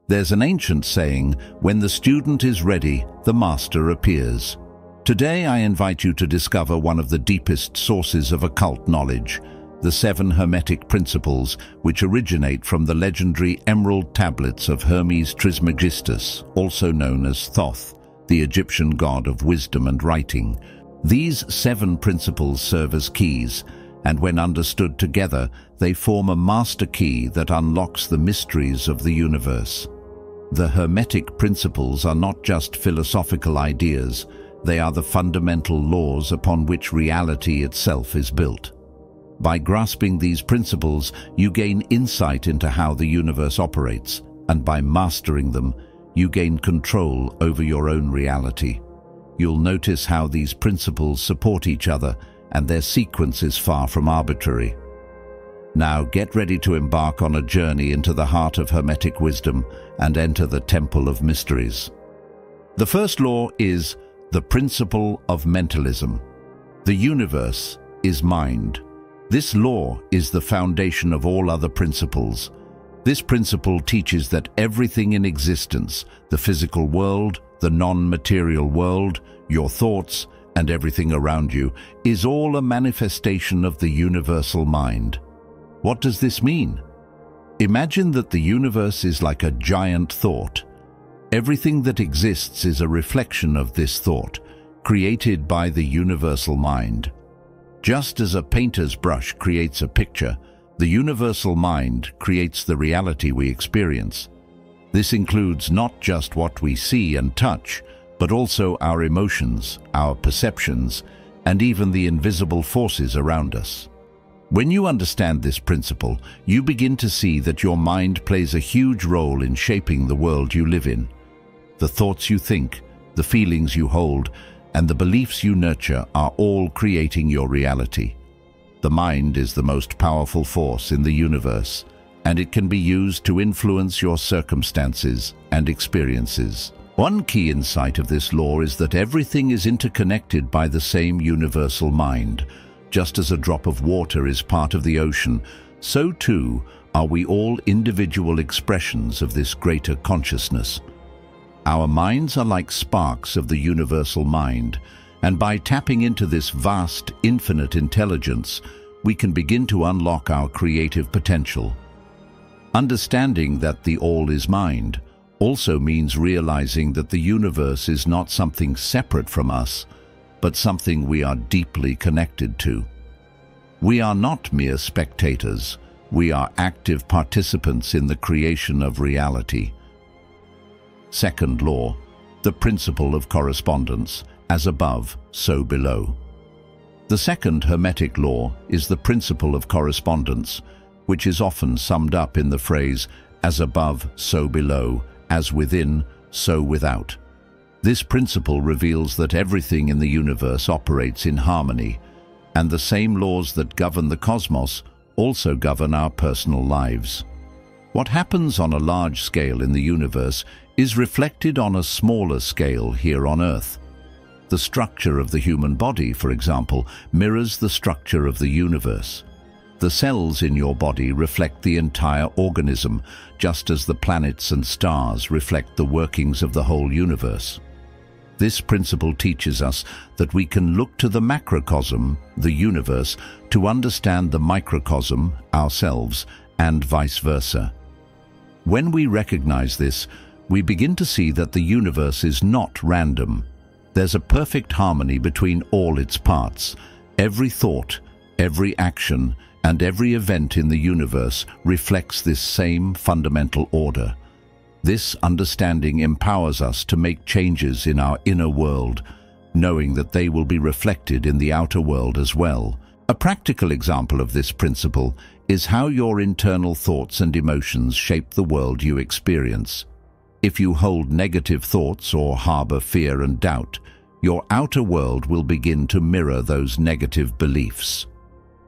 There's an ancient saying, when the student is ready, the master appears. Today I invite you to discover one of the deepest sources of occult knowledge, the Seven Hermetic Principles, which originate from the legendary emerald tablets of Hermes Trismegistus, also known as Thoth, the Egyptian god of wisdom and writing. These 7 principles serve as keys, and when understood together, they form a master key that unlocks the mysteries of the universe. The Hermetic Principles are not just philosophical ideas, they are the fundamental laws upon which reality itself is built. By grasping these principles, you gain insight into how the universe operates, and by mastering them, you gain control over your own reality. You'll notice how these principles support each other, and their sequence is far from arbitrary. Now get ready to embark on a journey into the heart of Hermetic wisdom and enter the Temple of Mysteries. The first law is the principle of mentalism. The universe is mind. This law is the foundation of all other principles. This principle teaches that everything in existence, the physical world, the non-material world, your thoughts, and everything around you, is all a manifestation of the universal mind. What does this mean? Imagine that the universe is like a giant thought. Everything that exists is a reflection of this thought, created by the universal mind. Just as a painter's brush creates a picture, the universal mind creates the reality we experience. This includes not just what we see and touch, but also our emotions, our perceptions, and even the invisible forces around us. When you understand this principle, you begin to see that your mind plays a huge role in shaping the world you live in. The thoughts you think, the feelings you hold, and the beliefs you nurture are all creating your reality. The mind is the most powerful force in the universe, and it can be used to influence your circumstances and experiences. One key insight of this law is that everything is interconnected by the same universal mind. Just as a drop of water is part of the ocean, so too are we all individual expressions of this greater consciousness. Our minds are like sparks of the universal mind, and by tapping into this vast, infinite intelligence, we can begin to unlock our creative potential. Understanding that the all is mind also means realizing that the universe is not something separate from us, but something we are deeply connected to. We are not mere spectators, we are active participants in the creation of reality. Second law, the principle of correspondence, as above, so below. The second Hermetic law is the principle of correspondence, which is often summed up in the phrase, as above, so below, as within, so without. This principle reveals that everything in the universe operates in harmony, and the same laws that govern the cosmos also govern our personal lives. What happens on a large scale in the universe is reflected on a smaller scale here on Earth. The structure of the human body, for example, mirrors the structure of the universe. The cells in your body reflect the entire organism, just as the planets and stars reflect the workings of the whole universe. This principle teaches us that we can look to the macrocosm, the universe, to understand the microcosm, ourselves, and vice versa. When we recognize this, we begin to see that the universe is not random. There's a perfect harmony between all its parts. Every thought, every action, and every event in the universe reflects this same fundamental order. This understanding empowers us to make changes in our inner world, knowing that they will be reflected in the outer world as well. A practical example of this principle is how your internal thoughts and emotions shape the world you experience. If you hold negative thoughts or harbor fear and doubt, your outer world will begin to mirror those negative beliefs.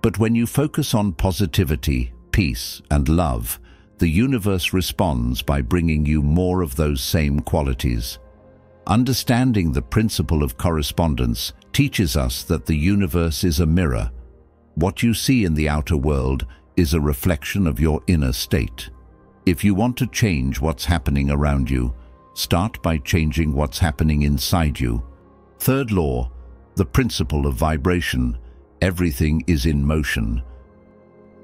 But when you focus on positivity, peace, and love, the universe responds by bringing you more of those same qualities. Understanding the principle of correspondence teaches us that the universe is a mirror. What you see in the outer world is a reflection of your inner state. If you want to change what's happening around you, start by changing what's happening inside you. Third law, the principle of vibration. Everything is in motion.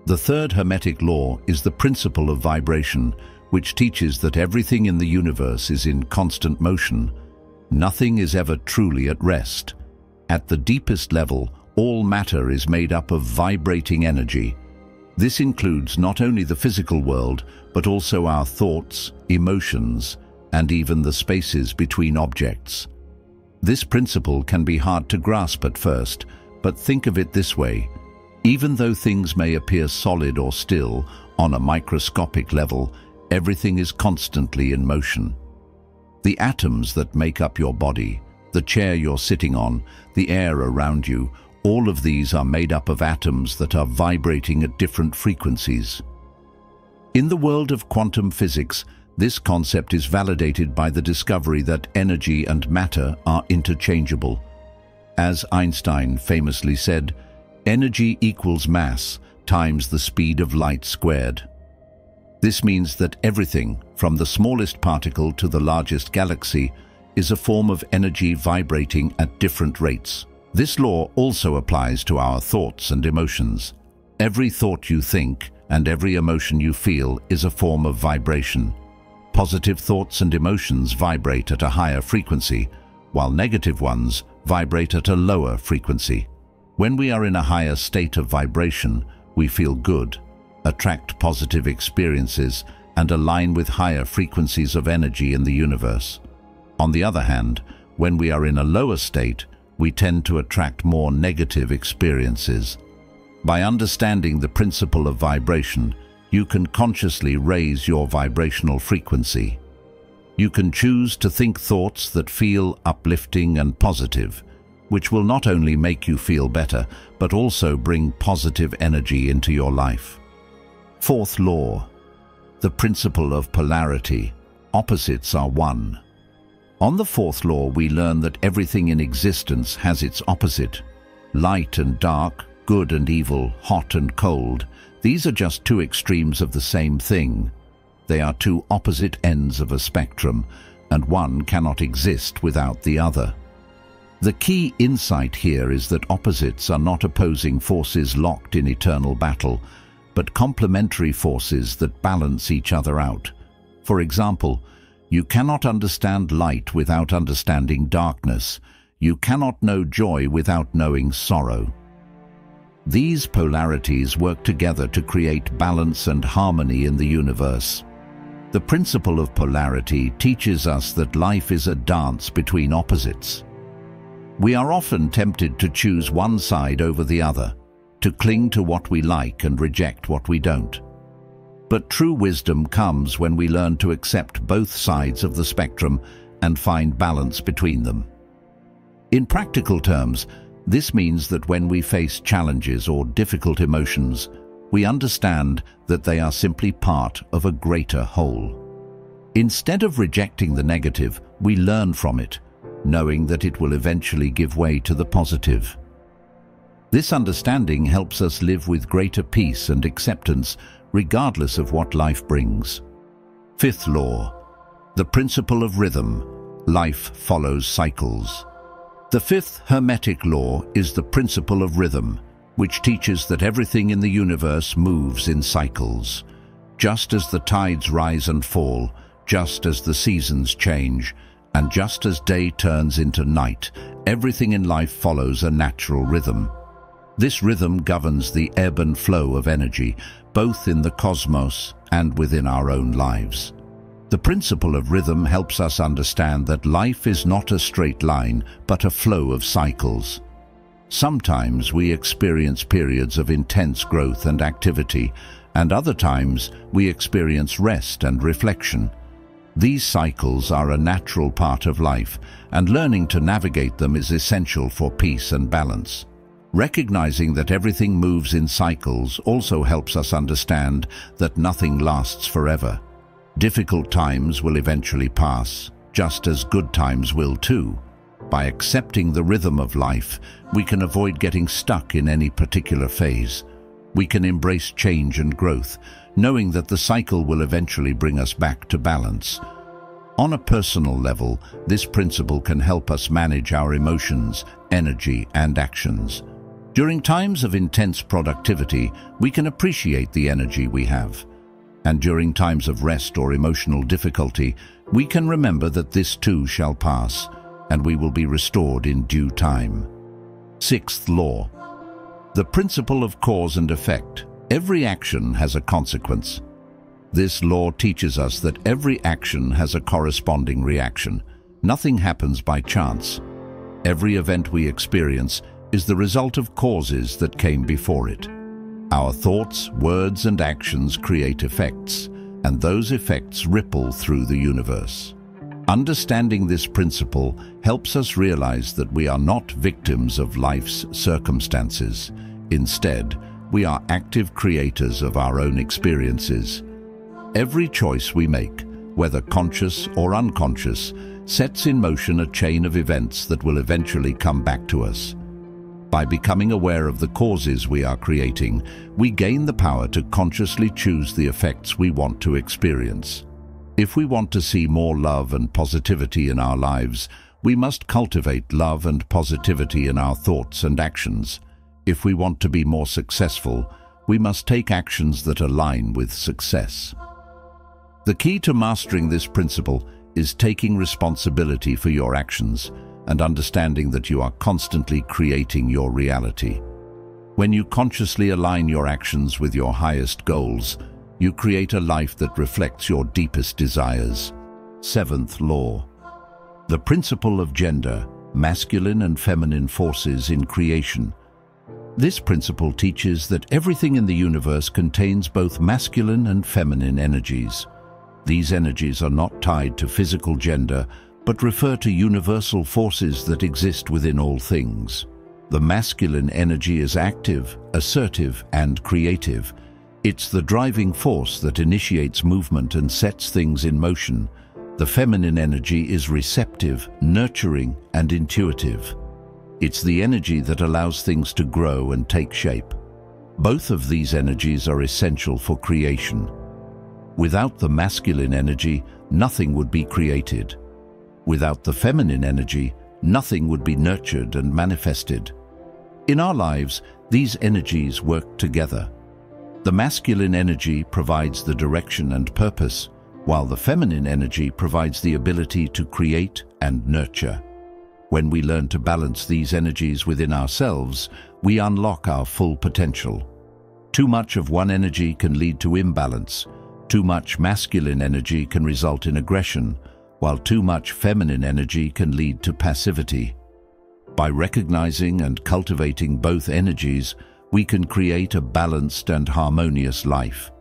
The third Hermetic law is the principle of vibration, which teaches that everything in the universe is in constant motion. Nothing is ever truly at rest. At the deepest level, all matter is made up of vibrating energy. This includes not only the physical world, but also our thoughts, emotions, and even the spaces between objects. This principle can be hard to grasp at first, but think of it this way. Even though things may appear solid or still, on a microscopic level, everything is constantly in motion. The atoms that make up your body, the chair you're sitting on, the air around you, all of these are made up of atoms that are vibrating at different frequencies. In the world of quantum physics, this concept is validated by the discovery that energy and matter are interchangeable. As Einstein famously said, energy equals mass times the speed of light squared. This means that everything, from the smallest particle to the largest galaxy, is a form of energy vibrating at different rates. This law also applies to our thoughts and emotions. Every thought you think and every emotion you feel is a form of vibration. Positive thoughts and emotions vibrate at a higher frequency, while negative ones vibrate at a lower frequency. When we are in a higher state of vibration, we feel good, attract positive experiences, and align with higher frequencies of energy in the universe. On the other hand, when we are in a lower state, we tend to attract more negative experiences. By understanding the principle of vibration, you can consciously raise your vibrational frequency. You can choose to think thoughts that feel uplifting and positive, which will not only make you feel better, but also bring positive energy into your life. Fourth law, the principle of polarity. Opposites are one. On the fourth law, we learn that everything in existence has its opposite. Light and dark, good and evil, hot and cold. These are just two extremes of the same thing. They are two opposite ends of a spectrum, and one cannot exist without the other. The key insight here is that opposites are not opposing forces locked in eternal battle, but complementary forces that balance each other out. For example, you cannot understand light without understanding darkness. You cannot know joy without knowing sorrow. These polarities work together to create balance and harmony in the universe. The principle of polarity teaches us that life is a dance between opposites. We are often tempted to choose one side over the other, to cling to what we like and reject what we don't. But true wisdom comes when we learn to accept both sides of the spectrum and find balance between them. In practical terms, this means that when we face challenges or difficult emotions, we understand that they are simply part of a greater whole. Instead of rejecting the negative, we learn from it, knowing that it will eventually give way to the positive. This understanding helps us live with greater peace and acceptance, regardless of what life brings. Fifth law, the principle of rhythm. Life follows cycles. The fifth Hermetic law is the principle of rhythm, which teaches that everything in the universe moves in cycles. Just as the tides rise and fall, just as the seasons change, and just as day turns into night, everything in life follows a natural rhythm. This rhythm governs the ebb and flow of energy, both in the cosmos and within our own lives. The principle of rhythm helps us understand that life is not a straight line, but a flow of cycles. Sometimes we experience periods of intense growth and activity, and other times we experience rest and reflection. These cycles are a natural part of life, and learning to navigate them is essential for peace and balance. Recognizing that everything moves in cycles also helps us understand that nothing lasts forever. Difficult times will eventually pass, just as good times will too. By accepting the rhythm of life, we can avoid getting stuck in any particular phase. We can embrace change and growth, knowing that the cycle will eventually bring us back to balance. On a personal level, this principle can help us manage our emotions, energy, and actions. During times of intense productivity, we can appreciate the energy we have. And during times of rest or emotional difficulty, we can remember that this too shall pass, and we will be restored in due time. Sixth law. The principle of cause and effect. Every action has a consequence. This law teaches us that every action has a corresponding reaction. Nothing happens by chance. Every event we experience is the result of causes that came before it. Our thoughts, words, and actions create effects, and those effects ripple through the universe. Understanding this principle helps us realize that we are not victims of life's circumstances. Instead, we are active creators of our own experiences. Every choice we make, whether conscious or unconscious, sets in motion a chain of events that will eventually come back to us. By becoming aware of the causes we are creating, we gain the power to consciously choose the effects we want to experience. If we want to see more love and positivity in our lives, we must cultivate love and positivity in our thoughts and actions. If we want to be more successful, we must take actions that align with success. The key to mastering this principle is taking responsibility for your actions and understanding that you are constantly creating your reality. When you consciously align your actions with your highest goals, you create a life that reflects your deepest desires. Seventh law. The principle of gender, masculine and feminine forces in creation. This principle teaches that everything in the universe contains both masculine and feminine energies. These energies are not tied to physical gender, but refer to universal forces that exist within all things. The masculine energy is active, assertive, and creative. It's the driving force that initiates movement and sets things in motion. The feminine energy is receptive, nurturing, and intuitive. It's the energy that allows things to grow and take shape. Both of these energies are essential for creation. Without the masculine energy, nothing would be created. Without the feminine energy, nothing would be nurtured and manifested. In our lives, these energies work together. The masculine energy provides the direction and purpose, while the feminine energy provides the ability to create and nurture. When we learn to balance these energies within ourselves, we unlock our full potential. Too much of one energy can lead to imbalance. Too much masculine energy can result in aggression, while too much feminine energy can lead to passivity. By recognizing and cultivating both energies, we can create a balanced and harmonious life.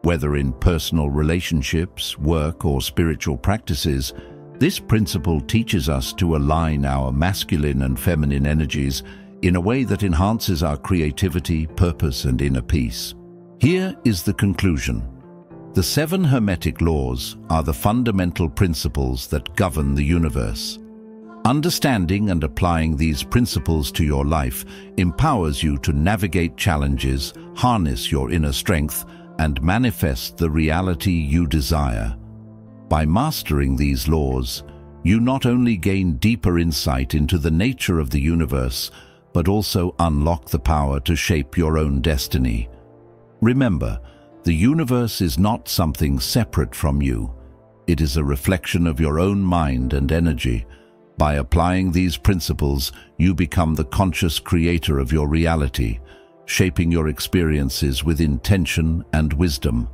Whether in personal relationships, work, or spiritual practices, this principle teaches us to align our masculine and feminine energies in a way that enhances our creativity, purpose, and inner peace. Here is the conclusion. The 7 Hermetic laws are the fundamental principles that govern the universe. Understanding and applying these principles to your life empowers you to navigate challenges, harness your inner strength, and manifest the reality you desire. By mastering these laws, you not only gain deeper insight into the nature of the universe, but also unlock the power to shape your own destiny. Remember, the universe is not something separate from you. It is a reflection of your own mind and energy. By applying these principles, you become the conscious creator of your reality, shaping your experiences with intention and wisdom.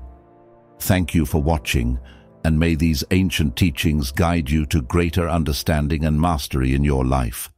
Thank you for watching, and may these ancient teachings guide you to greater understanding and mastery in your life.